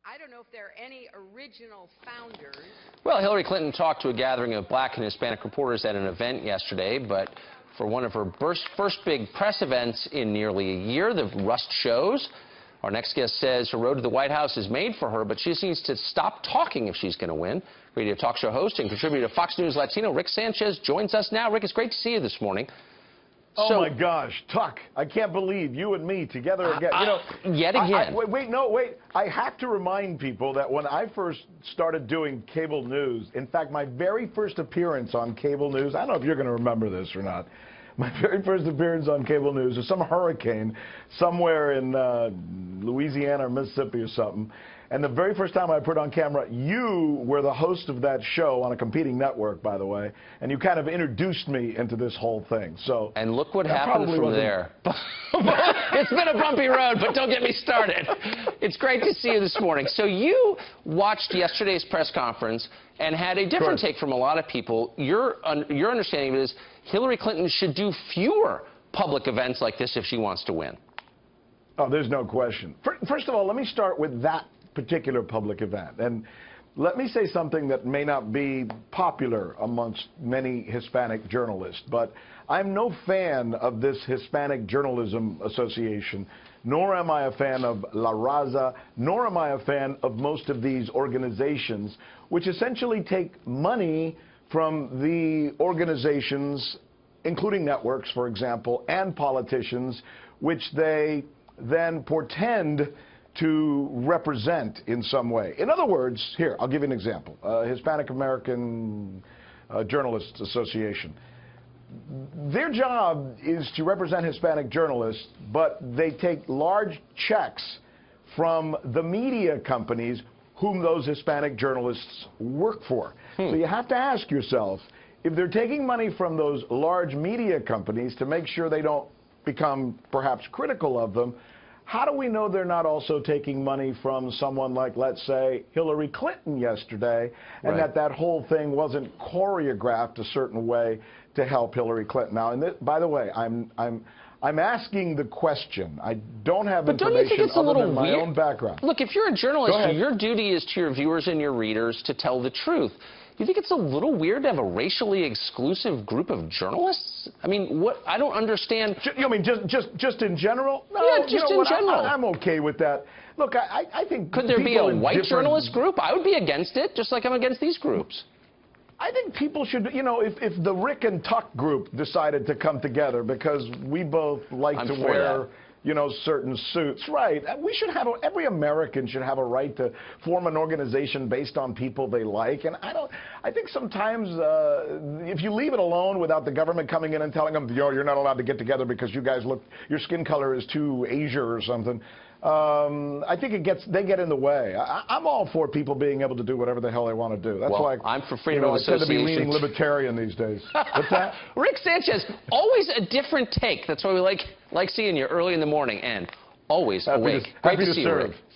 I don't know if there are any original founders. Well, Hillary Clinton talked to a gathering of black and Hispanic reporters at an event yesterday, but for one of her first big press events in nearly a year, the rust shows. Our next guest says her road to the White House is made for her, but she just needs to stop talking if she's going to win. Radio talk show host and contributor to Fox News Latino, Rick Sanchez, joins us now. Rick, it's great to see you this morning. Oh, my gosh, Tuck, I can't believe you and me together again. Yet again. Wait. I have to remind people that when I first started doing cable news, in fact, my very first appearance on cable news, I don't know if you're going to remember this or not, my very first appearance on cable news was some hurricane somewhere in Louisiana or Mississippi or something. And the very first time I put on camera, you were the host of that show on a competing network, by the way, and you kind of introduced me into this whole thing. So, and look what happened from there. It's been a bumpy road, but don't get me started. It's great to see you this morning. So you watched yesterday's press conference and had a different take from a lot of people. Your understanding of it is Hillary Clinton should do fewer public events like this if she wants to win. Oh, there's no question. First of all, let me start with that particular public event. And let me say something that may not be popular amongst many Hispanic journalists, but I'm no fan of this Hispanic Journalism Association, nor am I a fan of La Raza, nor am I a fan of most of these organizations, which essentially take money from the organizations, including networks, for example, and politicians, which they then pretend to represent in some way. In other words, here, I'll give you an example. Hispanic American Journalists Association. Their job is to represent Hispanic journalists, but they take large checks from the media companies whom those Hispanic journalists work for. So you have to ask yourself, if they're taking money from those large media companies to make sure they don't become perhaps critical of them, how do we know they're not also taking money from someone like, let's say, Hillary Clinton yesterday, and that whole thing wasn't choreographed a certain way to help Hillary Clinton? Now, and by the way, I'm asking the question. I don't have information other than my own background. Look, if you're a journalist, your duty is to your viewers and your readers to tell the truth. Do you think it's a little weird to have a racially exclusive group of journalists? I mean, what? I don't understand. You mean just in general? No, yeah, just in general. I'm okay with that. Look, I think could there be a white journalist group? I would be against it, just like I'm against these groups. I think people should, if the Rick and Tuck group decided to come together because we both like to wear, certain suits, right? We should have, every American should have a right to form an organization based on people they like. And I think sometimes if you leave it alone without the government coming in and telling them, you're not allowed to get together because you guys look, your skin color is too Asia or something. I think they get in the way. I'm all for people being able to do whatever the hell they want to do. That's why I'm for freedom of association. I tend to be leaning libertarian these days. What's that? Rick Sanchez, always a different take. That's why we like seeing you early in the morning, and always awake. Great to see you, Rick.